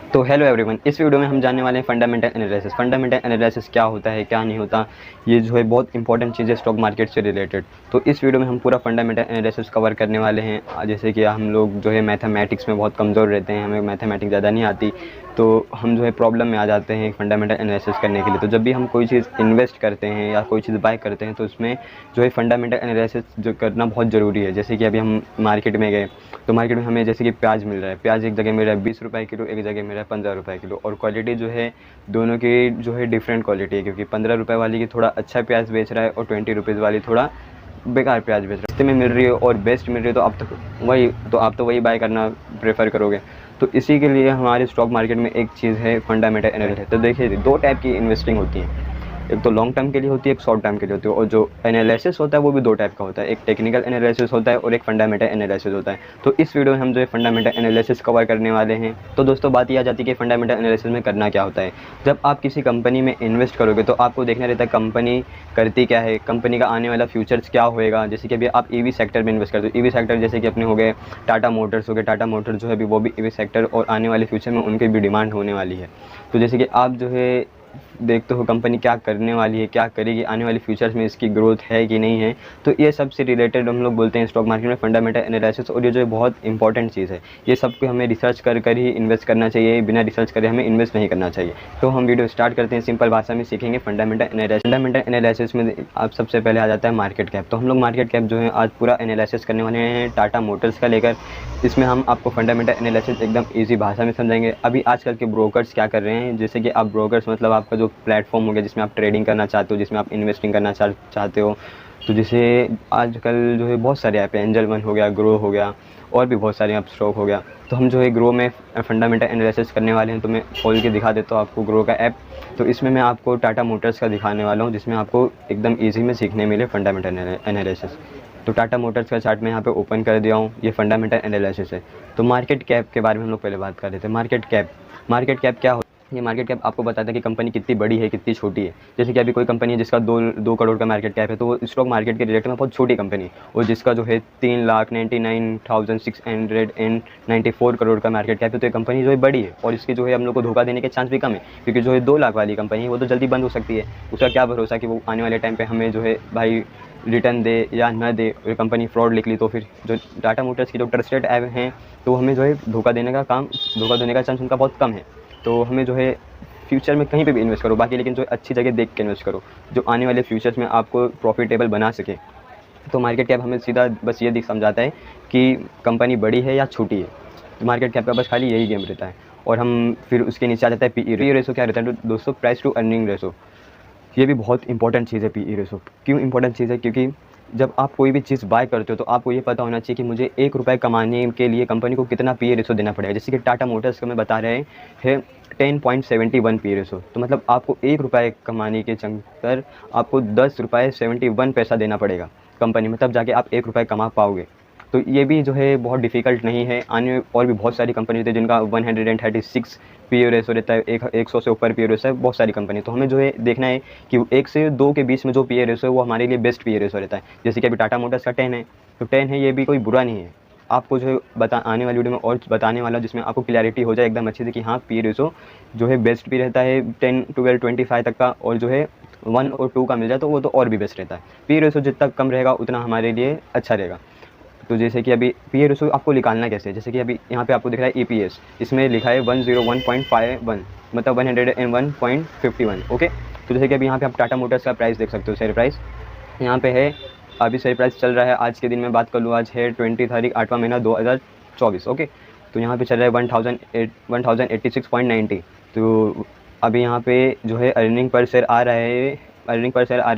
तो hello everyone, इस video में हम जानने वाले हैं फंडामेंटल एनालिसिस। फंडामेंटल एनालिसिस क्या होता है, क्या नहीं होता, ये जो है बहुत इंपॉर्टेंट चीज़ है स्टॉक मार्केट से रिलेटेड। तो इस वीडियो में हम पूरा फंडामेंटल एनालिसिस कवर करने वाले हैं। जैसे कि हम लोग जो है मैथमेटिक्स में बहुत कमज़ोर रहते हैं, हमें मैथमेटिक्स ज़्यादा नहीं आती, तो हम जो है प्रॉब्लम में आ जाते हैं फंडामेंटल एनालिसिस करने के लिए। तो जब भी हम कोई चीज़ इन्वेस्ट करते हैं या कोई चीज़ बाय करते हैं तो उसमें जो है फंडामेंटल एनालिसिस जो करना बहुत ज़रूरी है। जैसे कि अभी हम मार्केट में गए तो मार्केट में हमें जैसे कि प्याज मिल रहा है, प्याज एक जगह मिल रहा है 20 रुपये किलो, एक जगह मिल रहा है 15 रुपये किलो, और क्वालिटी जो है दोनों की जो है डिफरेंट क्वालिटी है, क्योंकि 15 रुपये वाली की थोड़ा अच्छा प्याज बेच रहा है और 20 रुपीज़ वाली थोड़ा बेकार प्याज बेच रहा है। सस्ते में मिल रही है और बेस्ट मिल रही है तो आप तो वही बाय करना प्रेफर करोगे। तो इसी के लिए हमारे स्टॉक मार्केट में एक चीज़ है फंडामेंटल एनालिसिस। तो देखिए, दो टाइप की इन्वेस्टिंग होती है, एक तो लॉन्ग टर्म के लिए होती है, एक शॉर्ट टर्म के लिए होती है। और जो एनालिसिस होता है वो भी दो टाइप का होता है, एक टेक्निकल एनालिसिस होता है और एक फंडामेंटल एनालिसिस होता है। तो इस वीडियो में हम जो है फंडामेंटल एनालिसिस कवर करने वाले हैं। तो दोस्तों, बात यह आ जाती है कि फंडामेंटल एनालिसिस में करना क्या होता है। जब आप किसी कंपनी में इन्वेस्ट करोगे तो आपको देखना रहता है कंपनी करती क्या है, कंपनी का आने वाला फ्यूचर्स क्या होएगा। जैसे कि अभी आप ईवी सेक्टर में इन्वेस्ट करते हो, ईवी सेक्टर जैसे कि अपने हो गए टाटा मोटर्स हो गए, टाटा मोटर्स जो है अभी वो भी ईवी सेक्टर, और आने वाले फ्यूचर में उनकी भी डिमांड होने वाली है। तो जैसे कि आप जो है देखते हो कंपनी क्या करने वाली है, क्या करेगी, आने वाले फ्यूचर्स में इसकी ग्रोथ है कि नहीं है। तो ये सब से रिलेटेड हम लोग बोलते हैं स्टॉक मार्केट में फंडामेंटल एनालिसिस। और ये जो है बहुत इंपॉर्टेंट चीज़ है, ये सब को हमें रिसर्च कर ही इन्वेस्ट करना चाहिए, बिना रिसर्च करे हमें इन्वेस्ट नहीं करना चाहिए। तो हम वीडियो स्टार्ट करते हैं, सिंपल भाषा में सीखेंगे फंडामेंटल एनालिसिस। फंडामेंटल एनालिसिस में आप सबसे पहले आ जाता है मार्केट कैप। तो हम लोग मार्केट कैप जो है आज पूरा एनालिसिस करने वाले हैं टाटा मोटर्स का लेकर। इसमें हम आपको फंडामेंटल एनालिसिस एकदम ईजी भाषा में समझाएंगे। अभी आजकल के ब्रोकर्स क्या कर रहे हैं, जैसे कि आप ब्रोकर्स मतलब आपका जो प्लेटफॉर्म हो गया जिसमें आप ट्रेडिंग करना चाहते हो, जिसमें आप इन्वेस्टिंग करना चाहते हो। तो जैसे आजकल जो है बहुत सारे ऐप हैं, एंजल वन हो गया, ग्रो हो गया, और भी बहुत सारे आप स्टॉक हो गया। तो हम जो है ग्रो में फंडामेंटल एनालिसिस करने वाले हैं। तो मैं खोल के दिखा देता हूँ आपको ग्रो का ऐप। तो इसमें मैं आपको टाटा मोटर्स का दिखाने वाला हूँ, जिसमें आपको एकदम ईजी में सीखने मिले फंडामेंटल एनालिसिस। तो टाटा मोटर्स का चार्ट मैं यहाँ पे ओपन कर दिया हूँ, ये फंडामेंटल एनालिसिस है। तो मार्केट कैप के बारे में हम लोग पहले बात कर रहे थे। मार्केट कैप क्या होता है? ये मार्केट कैप आपको बताता है कि कंपनी कितनी बड़ी है, कितनी छोटी है। जैसे कि अभी कोई कंपनी है जिसका दो करोड़ का मार्केट कैप है, तो वो स्टॉक मार्केट के रिलेटेड में बहुत छोटी कंपनी है। और जिसका जो है 3,99,694 करोड़ का मार्केट कैप है, तो ये कंपनी जो है बड़ी है, और इसकी जो है हम लोग को धोखा देने के चांस भी कम है। क्योंकि जो है 2 लाख वाली कंपनी है वो तो जल्दी बंद हो सकती है, उसका क्या भरोसा कि वो आने वाले टाइम पर हमें जो है भाई रिटर्न दे या न दे। और कंपनी फ्रॉड निकली तो फिर जो टाटा मोटर्स की जो ट्रस्टेड ऐप हैं, तो हमें जो है धोखा देने का चांस उनका बहुत कम है। तो हमें जो है फ्यूचर में कहीं पे भी इन्वेस्ट करो बाकी, लेकिन जो अच्छी जगह देख के इन्वेस्ट करो जो आने वाले फ्यूचर्स में आपको प्रॉफिटेबल बना सके। तो मार्केट कैप हमें सीधा बस ये समझाता है कि कंपनी बड़ी है या छोटी है। तो मार्केट कैप का बस खाली यही गेम रहता है। और हम फिर उसके नीचे आ जाता है पीई रेशो। क्या रहता है दोस्तों? Price to earning ratio. ये भी बहुत इंपॉर्टेंट चीज़ है पीई रेशो। क्यों इंपॉर्टेंट चीज़ है? क्योंकि जब आप कोई भी चीज़ बाय करते हो तो आपको ये पता होना चाहिए कि मुझे 1 रुपये कमाने के लिए कंपनी को कितना पीई रेशो देना पड़ेगा। जैसे कि टाटा मोटर्स का मैं बता रहे हैं 10.71 पीई रेशो। तो मतलब आपको 1 रुपये कमाने के चक्कर आपको 10 रुपये 71 पैसा देना पड़ेगा कंपनी में, तब जाके आप 1 रुपये कमा पाओगे। तो ये भी जो है बहुत डिफ़िकल्ट नहीं है। आने और भी बहुत सारी कंपनी होती है जिनका 136 पीई रेशो रहता है, 100 से ऊपर पीई रेशो है बहुत सारी कंपनी। तो हमें जो है देखना है कि 1 से 2 के बीच में जो पीई रेशो है वो हमारे लिए बेस्ट पीई रेशो रहता है। जैसे कि अभी टाटा मोटर्स का 10 है, तो 10 है, ये भी कोई बुरा नहीं है। आपको जो है आने वाली वीडियो में और बताने वाला जिसमें आपको क्लैरिटी हो जाए एकदम अच्छे से कि हाँ पीई रेशो जो है बेस्ट भी रहता है 10, 12, 25 तक का, और जो है 1 और 2 का मिल जाए तो वो तो और भी बेस्ट रहता है। पीई रेशो जितना कम रहेगा उतना हमारे लिए अच्छा रहेगा। तो जैसे कि अभी पीई रेशो आपको निकालना कैसे है, जैसे कि अभी यहाँ पे आपको दिख रहा है ईपीएस, इसमें लिखा है 101.51, मतलब 101.51। ओके। तो जैसे कि अभी यहाँ पे आप टाटा मोटर्स का प्राइस देख सकते हो, शेयर प्राइस यहाँ पे है। अभी शेयर प्राइस चल रहा है आज के दिन में बात कर लूँ, आज है 20 तारीख 8वां महीना 2024। ओके। तो यहाँ पे चल रहा है 1086.90। तो अभी यहाँ पे जो है अर्निंग पर शेयर आ रहा है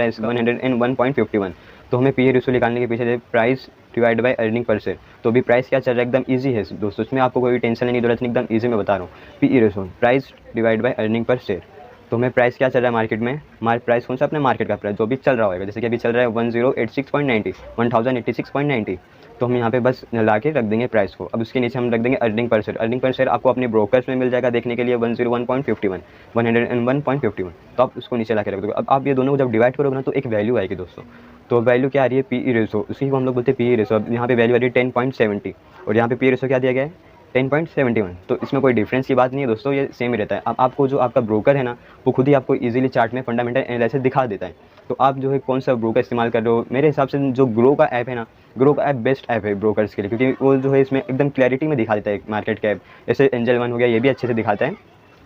इसका 101.51। तो हमें पीई रेशो निकालने के पीछे प्राइस डिवाइड बाय अर्निंग पर शेयर। तो अभी प्राइस क्या चल रहा है एकदम ईजी है दोस्तों, इसमें आपको कोई टेंशन नहीं, जरूरत नहीं, एकदम ईजी में बता रहा हूँ। PE ratio price divide by earning पर शेयर। तो हमें प्राइस क्या चल रहा है मार्केट में, प्राइस कौन सा अपने मार्केट का प्राइस जो भी चल रहा होगा। जैसे कि अभी चल रहा है 1086.90, तो हम यहाँ पे बस ला के रख देंगे प्राइस को। अब उसके नीचे हम रख देंगे अर्निंग पर शेयर। अर्निंग पर शेयर आपको अपने ब्रोकर्स में मिल जाएगा देखने के लिए 101.51। तो आप उसको नीचे ला के रख दोगे। अब आप ये दोनों को जब डिवाइड करोगे ना तो एक वैल्यू आएगी दोस्तों। तो वैल्यू क्या आ रही है? पीई रेशो, उसी को हम लोग बोलते हैं पीई रेशो। अब यहाँ पे वैल्यू आ रही है 10.70, और यहाँ पे पीई रेशो क्या दिया गया है 10.71। तो इसमें कोई डिफरेंस की बात नहीं है दोस्तों, ये सेम ही रहता है। अब आपको जो आपका ब्रोकर है ना, वो खुद ही आपको इजीली चार्ट में फंडामेंटल एनालिसिस दिखा देता है। तो आप जो है कौन सा ब्रोकर इस्तेमाल कर रहे हो, मेरे हिसाब से जो ग्रो का ऐप है ना, ग्रो का ऐप बेस्ट ऐप है ब्रोकर्स के लिए, क्योंकि वो जो है इसमें एकदम क्लैरिटी में दिखा देता है मार्केट के ऐप। जैसे एंजल वन हो गया, ये भी अच्छे से दिखाता है।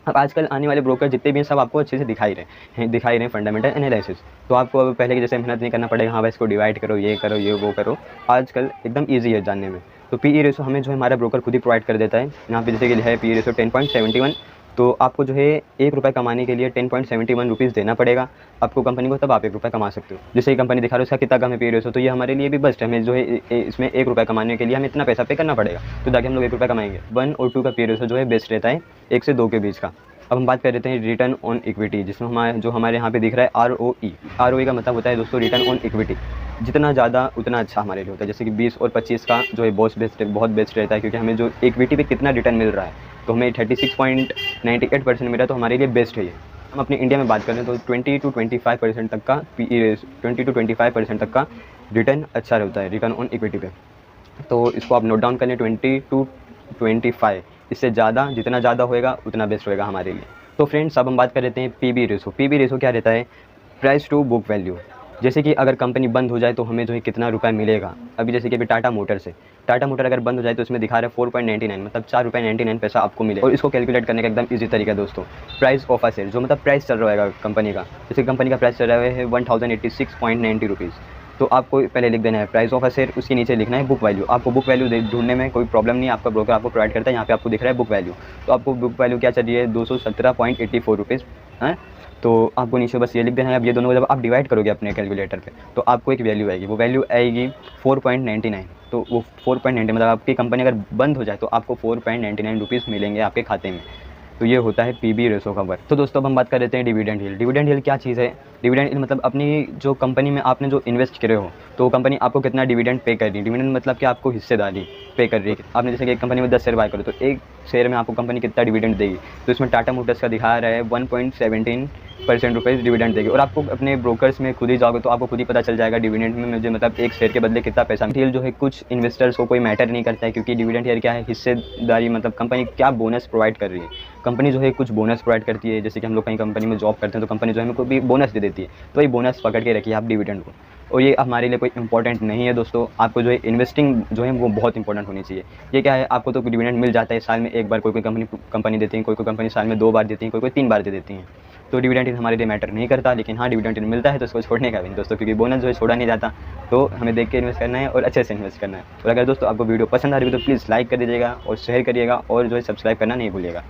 अब आजकल आने वाले ब्रोकर जितने भी हैं सब आपको अच्छे से दिखाई रहे हैं फंडामेंटल एनालिसिस। तो आपको अब पहले के जैसे मेहनत नहीं करना पड़ेगा, हाँ भाई इसको डिवाइड करो, ये वो करो। आजकल एकदम ईजी है जानने में। तो पी ई रेशो हमें जो है हमारा ब्रोकर खुद ही प्रोवाइड कर देता है। यहाँ पे जैसे कि है पी ई रेशो 10.71। तो आपको जो है ₹1 कमाने के लिए 10.71 रुपीज़ देना पड़ेगा आपको कंपनी को, तब आप ₹1 कमा सकते हो। जैसे ही कंपनी दिखा रहे हो उसका कितना कम है पी रेशो, तो ये हमारे लिए भी बेस्ट है। हमें जो है इसमें ₹1 कमाने के लिए हमें इतना पैसा पे करना पड़ेगा, तो ताकि हम लोग ₹1 कमाएंगे। 1 और 2 का पी रेशो जो है बेस्ट रहता है, 1 से 2 के बीच का। अब हम बात कर लेते हैं रिटर्न ऑन इक्विटी, जिसमें हमारे यहाँ पे दिख रहा है ROE। ROE का मतलब होता है दोस्तों रिटर्न ऑन इक्विटी। जितना ज़्यादा उतना अच्छा हमारे लिए होता है। जैसे कि 20 और 25 का जो है बहुत बेस्ट रहता है, क्योंकि हमें जो इक्विटी पे कितना रिटर्न मिल रहा है, तो हमें 36.98% मिला, तो हमारे लिए बेस्ट है ये। हम अपने इंडिया में बात करें तो 20 to 25% तक का PE 20 to 25% तक का रिटर्न अच्छा रहता है रिटर्न ऑन इक्विटी पे। तो इसको आप नोट डाउन कर लें, 20 to 25। इससे ज़्यादा जितना ज़्यादा होएगा उतना बेस्ट होएगा हमारे लिए। तो फ्रेंड्स अब हम बात कर लेते हैं PB रेशो। PB रेशो क्या रहता है? Price to book value. जैसे कि अगर कंपनी बंद हो जाए तो हमें जो है कितना रुपए मिलेगा। अभी जैसे कि अभी टाटा मोटर अगर बंद हो जाए तो इसमें दिखा रहा है 4.99, मतलब ₹4.99 आपको मिले। और इसको कैलकुलेट करने का एकदम ईजी तरीका है दोस्तों, प्राइस ऑफ अ शेयर, जो मतलब प्राइस चल रहा है कंपनी का। जैसे कंपनी का प्राइस चल रहा है 1086.90 रुपीज़, तो आपको पहले लिख देना है प्राइस ऑफ अ शेयर, उसके नीचे लिखना है बुक वैल्यू। आपको बुक वैल्यू ढूंढने में कोई प्रॉब्लम नहीं है, आपका ब्रोकर आपको प्रोवाइड करता है। यहाँ पे आपको दिख रहा है बुक वैल्यू, तो आपको बुक वैल्यू क्या चल रही है 217.84 रुपीज़ है। तो आपको नीचे बस ये लिख देना है। अब ये दोनों को जब आप डिवाइड करोगे अपने कैलकुलेटर पे, तो आपको एक वैल्यू आएगी, वो वैल्यू आएगी 4.99। तो वो 4.90 मतलब आपकी कंपनी अगर बंद हो जाए तो आपको 4.99 रुपीज़ मिलेंगे आपके खाते में। तो ये होता है PB रेशो का वर्क। तो दोस्तों अब हम बात कर लेते हैं डिविडेंड यील्ड। डिविडेंड यील्ड क्या चीज़ है? डिविडेंड यील्ड मतलब अपनी जो कंपनी में आपने जो इन्वेस्ट करे हो, तो वो कंपनी आपको कितना डिविडेंड पे कर रही है। डिविडेंड मतलब कि आपको हिस्सेदारी पे कर रही है। आपने जैसे कि एक कंपनी में 10 शेयर बाय करो, तो एक शेयर में आपको कंपनी कितना डिविडेंड देगी। तो इसमें टाटा मोटर्स का दिखा रहा है 1.17% रुपीज़ डिविडेंड देगी। और आपको अपने ब्रोकर्स में खुद ही जाओगे तो आपको खुद ही पता चल जाएगा डिविडेंड में मुझे मतलब एक शेयर के बदले कितना पैसा। डील जो है कुछ इन्वेस्टर्स को कोई मैटर नहीं करता है, क्योंकि डिविडेंड यार क्या है, हिस्सेदारी, मतलब कंपनी क्या बोनस प्रोवाइड कर रही है। कंपनी जो है कुछ बोनस प्रोवाइड करती है, जैसे कि हम लोग कहीं कंपनी में जॉब करते हैं तो कंपनी जो है हमें कोई भी बोनस दे देती है, तो ये बोनस पकड़ के रखिए आप डिविडेंड को। और ये हमारे लिए कोई इंपॉर्टेंट नहीं है दोस्तों। आपको जो है इन्वेस्टिंग जो है वो बहुत इंपॉर्टेंट होनी चाहिए। ये क्या है, आपको तो डिविडेंड मिल जाता है साल में एक बार, कोई कंपनी देती है, कोई कंपनी साल में 2 बार देती है, कोई 3 बार दे देती हैं। तो डिविडेंड हमारे लिए मैटर नहीं करता, लेकिन हाँ डिविडेंड मिलता है तो उसको छोड़ने का भी नहीं दोस्तों, क्योंकि बोनस जो है छोड़ा नहीं जाता। तो हमें देख के इन्वेस्ट करना है और अच्छे से इन्वेस्ट करना है। और अगर दोस्तों आपको वीडियो पसंद आ रही है तो प्लीज़ लाइक कर दीजिएगा और शेयर करिएगा, और जो है सब्सक्राइब करना नहीं भूलिएगा।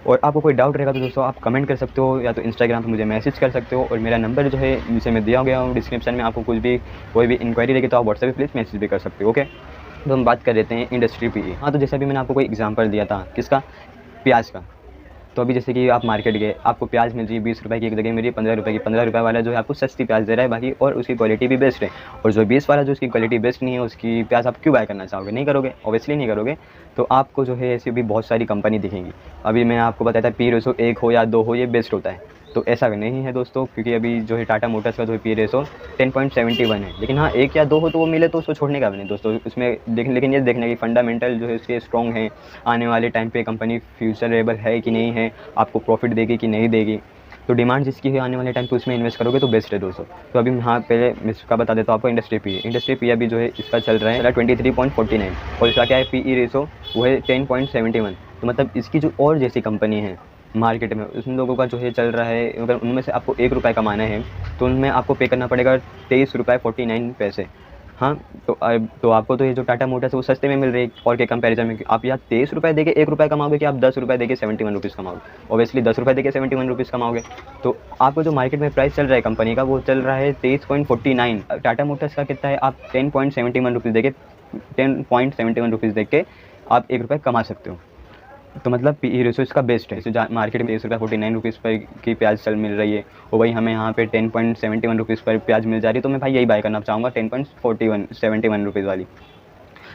और आपको कोई डाउट रहेगा तो दोस्तों आप कमेंट कर सकते हो, या तो इंस्टाग्राम पे मुझे मैसेज कर सकते हो। और मेरा नंबर जो है नीचे मैं दिया गया हूँ डिस्क्रिप्शन में, आपको कोई भी इंक्वायरी रहेगी तो आप व्हाट्सएप पे प्लीज़ मैसेज भी कर सकते हो। ओके, तो हम बात कर लेते हैं इंडस्ट्री PE। हाँ, तो जैसे अभी मैंने आपको कोई एग्जांपल दिया था किसका, प्याज का। तो अभी जैसे कि आप मार्केट गए, आपको प्याज मिल रही है 20 रुपये की, एक जगह मिल रही है 15 रुपये की। 15 रुपये वाला जो है आपको सस्ती प्याज दे रहा है बाकी, और उसकी क्वालिटी भी बेस्ट है। और जो 20 वाला जो उसकी क्वालिटी बेस्ट नहीं है, उसकी प्याज आप क्यों बाय करना चाहोगे? नहीं करोगे, ऑब्वियसली नहीं करोगे। तो आपको जो है ऐसी भी बहुत सारी कंपनी दिखेंगी। अभी मैं आपको बताया था P रेशो 1 हो या 2 हो, ये बेस्ट होता है। तो ऐसा नहीं है दोस्तों, क्योंकि अभी जो है टाटा मोटर्स का जो है P रेशो 10.71 है। लेकिन हाँ 1 या 2 हो तो वो मिले तो उसको छोड़ने का भी नहीं दोस्तों। उसमें लेकिन ये देखना कि फंडामेंटल जो है उसके स्ट्रॉन्ग है, आने वाले टाइम पे कंपनी फ्यूचरेबल है कि नहीं है, आपको प्रॉफिट देगी कि नहीं देगी। तो डिमांड जिसकी है आने वाले टाइम पे उसमें इन्वेस्ट करोगे तो बेस्ट है दोस्तों। तो अभी हाँ पहले मैं इसका बता देता हूँ आपको इंडस्ट्री PE अभी जो है इसका चल रहा है 23.49, और इसका क्या है PE रेशो वो है 10.71। तो मतलब इसकी जो और जैसी कंपनी है मार्केट में, उन लोगों का जो है चल रहा है, अगर उनमें से आपको ₹1 कमाना है तो उनमें आपको पे करना पड़ेगा ₹23.49। हाँ, तो आपको तो ये जो टाटा मोटर्स है वो सस्ते में मिल रही है और के कंपैरिजन में। आप यहाँ ₹23 देके ₹1 कमाओगे कि आप ₹10 देके 71 रुपीज़ कमाओगे? ऑब्वियसली ₹10 देके 71 रुपीज़ कमाओगे। तो आपको जो मार्केट में प्राइस चल रहा है कंपनी का वो चल रहा है 23.49। टाटा मोटर्स का कितना है, आप 10.71 रुपीज़ देके आप ₹1 कमा सकते हो। तो मतलब PE रेशो इसका बेस्ट है। इसे मार्केट में ₹49 पर की प्याज मिल रही है, और वही हमें यहाँ पे 10.71 रुपीज़ पर प्याज मिल जा रही है। तो मैं भाई यही बाय करना चाहूँगा 10.71 रुपीज़ वाली।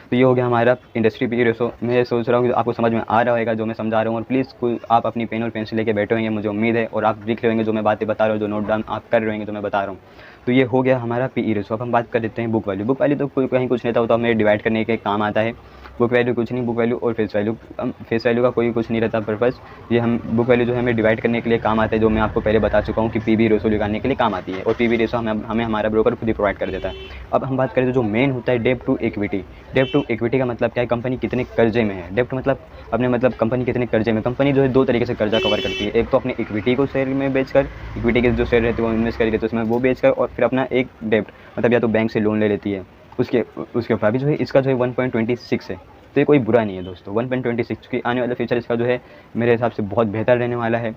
तो ये हो गया हमारा इंडस्ट्री PE रेशो। मैं सोच रहा हूँ कि आपको समझ में आ रहा होगा जो मैं समझा रहा हूँ। और प्लीज़ कोई आप अपनी पेन और पेंसिल लेके बैठे होंगे, मुझे उम्मीद है, और आप लिख रहे होंगे जो मैं बातें बता रहा हूँ, जो नोट डाउन आप कर रहे होंगे जो मैं बता रहा हूँ। तो ये हो गया हमारा पीई रेशो। अब हम बात कर लेते हैं बुक वैल्यू। बुक वैल्यू तो कोई कहीं कुछ नहीं था, वो तो हमें डिवाइड करने के काम आता है। बुक वैल्यू कुछ नहीं, बुक वैल्यू और फेस वैल्यू, फेस वैल्यू का कोई कुछ नहीं रहता पर्पस। ये हम बुक वैल्यू जो है हमें डिवाइड करने के लिए काम आता है, जो मैं आपको पहले बता चुका हूँ कि पीवी रेशो निकालने के लिए काम आती है, और पीवी रेशो हमें हमारा ब्रोकर खुद ही प्रोवाइड कर देता है। अब हम बात करें तो जो मेन होता है डेब्ट टू इक्विटी। डेब्ट टू इक्विटी का मतलब क्या है, कंपनी कितने कर्जे में है। डेब्ट मतलब अपने मतलब कंपनी कितने कर्जे में। कंपनी जो है दो तरीके से कर्जा कवर करती है, एक तो अपने इक्विटी को शेयर में बेचकर, इक्विटी के जो शेयर रहते हैं वो इन्वेस्ट करके तो उसमें वो बेचकर, और फिर अपना एक डेब्ट मतलब या तो बैंक से लोन ले लेती है उसके ऊपर। अभी जो है इसका जो है 1.26 है, तो ये कोई बुरा नहीं है दोस्तों 1.26, क्योंकि आने वाला फ्यूचर इसका जो है मेरे हिसाब से बहुत बेहतर रहने वाला है।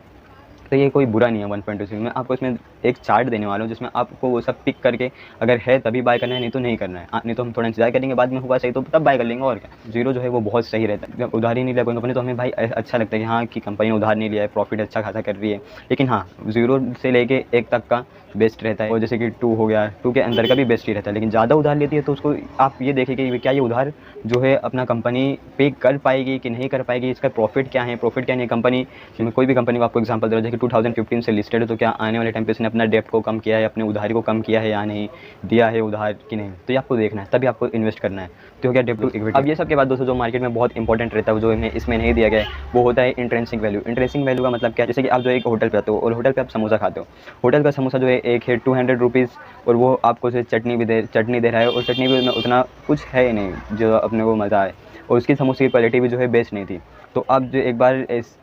तो ये कोई बुरा नहीं है 1.26। मैं आपको इसमें एक चार्ट देने वाला हूँ जिसमें आपको वो सब पिक करके अगर है तभी बाय करना है, नहीं तो नहीं करना है। नहीं तो हम थोड़ा इंतजार करेंगे, बाद में हुआ सही तो तब बाय कर लेंगे, और क्या। जीरो जो है वो बहुत सही रहता है। जब उधार ही नहीं लिया कोई कंपनी तो हमें भाई अच्छा लगता है कि हाँ कि कंपनी ने उधार नहीं लिया है, प्रॉफिट अच्छा खासा कर रही है। लेकिन हाँ, जीरो से लेके 1 तक का बेस्ट रहता है, और जैसे कि 2 हो गया, 2 के अंदर का भी बेस्ट ही रहता है। लेकिन ज़्यादा उधार लेती है तो उसको आप ये देखें कि क्या ये उधार जो है अपना कंपनी पे कर पाएगी कि नहीं कर पाएगी, इसका प्रॉफिट क्या है, प्रॉफिट क्या नहीं। कंपनी कोई भी कंपनी को आपको एग्जांपल दे रहा है कि 2015 से लिस्टेड है, तो क्या आने वाले टाइम पे इसने अपना डेब्ट को कम किया है, अपने उधारी को कम किया है या नहीं, दिया है उधार कि नहीं, तो ये आपको देखना है, तभी आपको इन्वेस्ट करना है। तो हो गया डेब्ट टू इक्विटी। अब ये सब के बाद दोस्तों जो मार्केट में बहुत इंपॉर्टेंट रहता है, जो इसमें नहीं दिया गया है, वो होता है इंट्रिंसिक वैल्यू। इंट्रिंसिक वैल्यू का मतलब क्या है, जैसे कि आप जो एक होटल पे आते हो और होटल पे आप समोसा खाते हो, होटल का समोसा जो है एक है 200 रुपीज़, और वो आपको से चटनी दे रहा है, और चटनी भी में उतना कुछ है ही नहीं जो अपने को मज़ा आए, और उसकी समोसे की क्वालिटी भी जो है बेस्ट नहीं थी। तो आप जो एक बार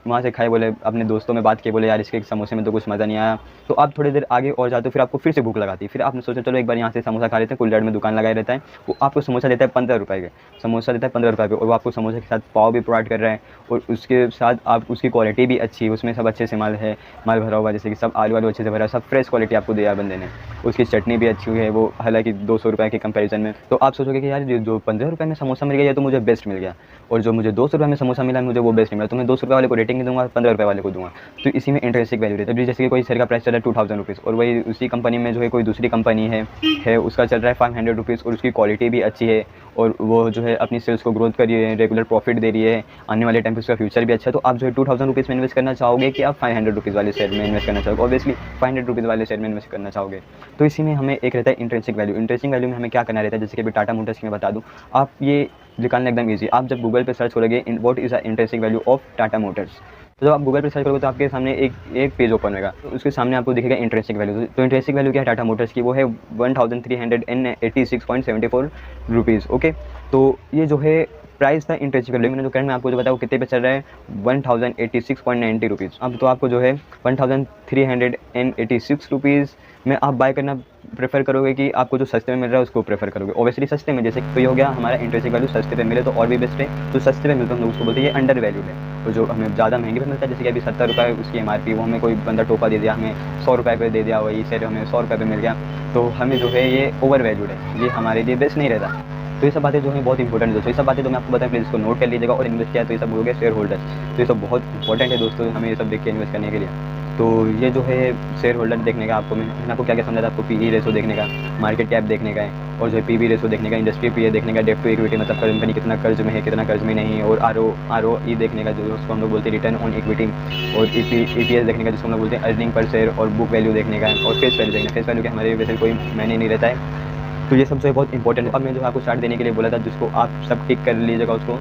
वहाँ से खाए, बोले अपने दोस्तों में बात किए, बोले यार इसके समोसे में तो कुछ मज़ा नहीं आया, तो आप थोड़ी देर आगे और जाते हो, फिर आपको फिर से भूख लगाती है, फिर आपने सोचा चलो एक बार यहाँ से समोसा खा लेते हैं। कुल्लड़ में दुकान लगाए रहता है, वो आपको समोसा देता है 15 रुपये के, समोसा देता है 15 रुपये पे, और वो आपको समोसे के साथ पाव भी प्रोवाइड कर रहा है, और उसके साथ आप उसकी क्वालिटी भी अच्छी है, उसमें सब अच्छे से माल भरा हुआ, जैसे कि सब आलू वालू अच्छे से भरा है, सब फ्रेश क्वालिटी आपको दिया बंदे ने। उसकी चटनी भी अच्छी हुई है, वो हालांकि 200 रुपये के कंपैरिजन में। तो आप सोचोगे कि यार जो 15 रुपये में समोसा मिल गया तो मुझे बेस्ट मिल गया, और जो मुझे 200 रुपये में समोसा मिला मुझे वो बेस्ट नहीं मिला, तो मैं 200 रुपये वाले को रेटिंग नहीं दूंगा, 15 रुपये वाले को दूंगा। तो इसी में इंट्रिंसिक वैल्यू रहती है। जैसे कि कोई शेयर का प्राइस चल रहा है 2000 रुपीज़, और वही उसी कंपनी में जो है कोई दूसरी कंपनी है उसका चल रहा है 500 रुपीज़, और उसकी क्वालिटी भी अच्छी है, और वो जो है अपनी सेल्स को ग्रोथ कर रही है, रेगुलर प्रॉफिट दे रही है, आने वाले टाइम पे उसका फ्यूचर भी अच्छा है। तो आप जो है 2000 रुपीज़ में इन्वेस्ट करना चाहोगे कि आप 500 रुपीज़ वाले शेयर में इन्वेस्ट करना चाहोगे? ऑब्वियसली 500 रुपीज़ वाले शेयर में इन्वेस्ट करना चाहोगे। तो इसी में हमें एक रहता है इंट्रिंसिक वैल्यू। इंट्रिंसिक वैल्यू में हमें क्या करना रहता है, जैसे कि अभी टाटा मोटर्स की मैं बता दूँ, आप ये निकालना एकदम ईजी। आप जब गूगल पे सर्च करोगे what is the intrinsic value of Tata Motors, तो जब आप गूगल पर सर्च करोगे तो आपके सामने एक पेज ओपन होगा, तो उसके सामने आपको दिखेगा इंट्रिंसिक वैल्यू। तो इंट्रिंसिक वैल्यू क्या है टाटा मोटर्स की, वो है 1386.74 रुपीज़। ओके, तो ये जो है प्राइस था इंट्रिंसिक वैल्यू। मैंने जो करंट में आपको जो बताया वो कितने पे चल रहा है, 1086.90 रुपीज़। अब तो आपको जो है 1386 रुपीज़ में आप बाय करना प्रेफर करोगे कि आपको जो सस्ते में मिल रहा है उसको प्रेफर करोगे? ऑब्वियसली सस्ते में, जैसे तो ये हो गया हमारा इंट्रिंसिक वैल्यू, सस्ते पे मिले तो और भी बेस्ट है, तो सस्ते पे मिलता है हम लोग उसको बोलते हैं ये अंडर वैल्यूड है। तो जो हमें ज़्यादा महंगे पे मिलता है, जैसे कि अभी 70 रुपये उसकी MRP, वो हमें कोई बंदा टोपा दे दिया, हमें 100 रुपये पे दे दिया, वही शेयर हमें 100 रुपये पे मिल गया, तो हमें जो है ये ओवर वैल्यूड है, ये हमारे लिए बेस्ट नहीं रहता। तो ये सब बातें जो है बहुत इंपॉर्टेंट है दोस्तों, ये सब बातें तो मैं आपको बताया, प्लीज़ इसको नोट कर लीजिएगा। और इन्वेस्ट किया तो ये सब हो गया शेयर होल्डर, तो ये सब बहुत इंपॉर्टेंट है दोस्तों, हमें ये सब देख के इन्वेस्ट करने के लिए। तो ये जो है शेयर होल्डर देखने का आपको मैंने आपको क्या क्या समझा था, आपको पीई रेशो देखने का, मार्केट कैप देखने का है, और जो है पीवी रेशो देखने का, इंडस्ट्री पीए देखने का, डेब्ट टू इक्विटी मतलब कंपनी कितना कर्ज में है कितना कर्ज में नहीं, और ROE देखने का, जो उसको हम लोग बोलते हैं रिटर्न ऑन इक्विटी, और EPS देखने का, जिसको हम लोग बोलते हैं अर्निंग पर शेयर, और बुक वैल्यू देखने का, और फेस वैल्यू देखने। फेस वैल्यू के हमारे वैसे कोई मैंने नहीं रहता है, तो ये सब जो है बहुत इंपॉर्टेंट है। अब मैं जो आपको चार्ट देने के लिए बोला था, जिसको आप सब टिक कर लीजिएगा उसको,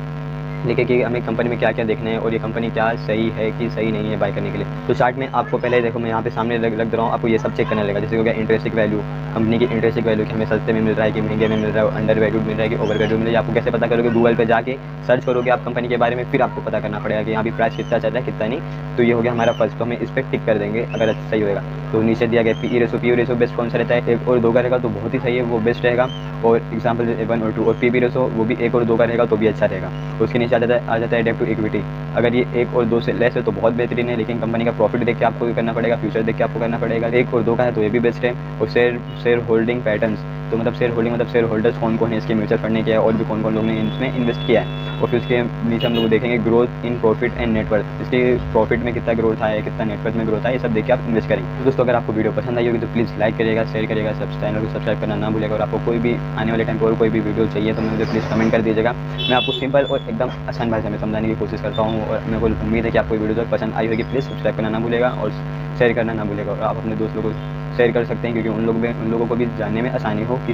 लेके कि हमें कंपनी में क्या क्या देखना है, और ये कंपनी क्या सही है कि सही नहीं है बाय करने के लिए। तो चार्ट में आपको पहले देखो, मैं यहाँ पे सामने रख दे रहा हूँ, आपको ये सब चेक करना लगेगा। जैसे हो गया इंट्रिंसिक वैल्यू, कंपनी की इंट्रिंसिक वैल्यू कि हमें सस्ते में मिल रहा है कि महंगे में मिल रहा है, अंडर वैल्यूड मिल रहा है कि ओवर वैल्यूड मिल रहा है। आपको कैसे पता करोगे? गूगल पे जाके सर्च करोगे आप कंपनी के बारे में, फिर आपको पता करना पड़ेगा कि यहाँ भी प्राइस कितना चल रहा है कितना नहीं। तो ये हो गया हमारा फर्स्ट, तो हमें इस पर टिक कर देंगे अगर सही होगा। तो नीचे दिया गया पीई रेशो बेस्ट कौन सा रहता है, 1 और 2 का रहेगा तो बहुत ही सही है, वो बेस्ट रहेगा। और एग्जाम्पल 1 और 2, और पीवी रेशो वो भी 1 और 2 का रहेगा तो भी अच्छा रहेगा। उसके नीचे आ जाता है डेब्ट टू इक्विटी। अगर ये 1 और 2 से लेस है तो बहुत बेहतरीन है, लेकिन कंपनी का प्रॉफिट देख के आपको करना पड़ेगा, फ्यूचर देख के आपको करना पड़ेगा। 1 और 2 का है तो ये भी बेस्ट है। और शेयर होल्डिंग पैटर्न्स, तो मतलब शेयर होल्डिंग मतलब शेयर होल्डर्स कौन कौन है इसके, म्यूचुअल फंड ने किया है, और भी कौन कौन लोग ने इसमें इन्वेस्ट किया है। और फिर उसके नीचे हम लोग देखेंगे growth in profit and net worth, इसके प्रॉफिट में कितना ग्रोथ आया है, कितना नेटवर्थ में ग्रोथ आया है, ये सब देख के आप इन्वेस्ट करेंगे। तो दोस्तों अगर आपको वीडियो पसंद आई होगी तो प्लीज़ लाइक करिएगा, शेयर करिएगा, चैनल को सब्सक्राइब करना ना भूलिएगा। और आपको कोई भी आने वाले टाइम पर और कोई भी वीडियो चाहिए तो मुझे प्लीज़ कमेंट कर दीजिएगा। मैं आपको सिंपल और एकदम आसान भाषा में समझाने की कोशिश करता हूँ, और मेरे को उम्मीद है कि आपको वीडियो जो पसंद आई होगी। प्लीज़ सब्सक्राइब करना ना भूलिएगा और शेयर करना ना भूलिएगा, और आप अपने दोस्त लोगों को शेयर कर सकते हैं, क्योंकि उन लोगों को भी जानने में आसानी हो कि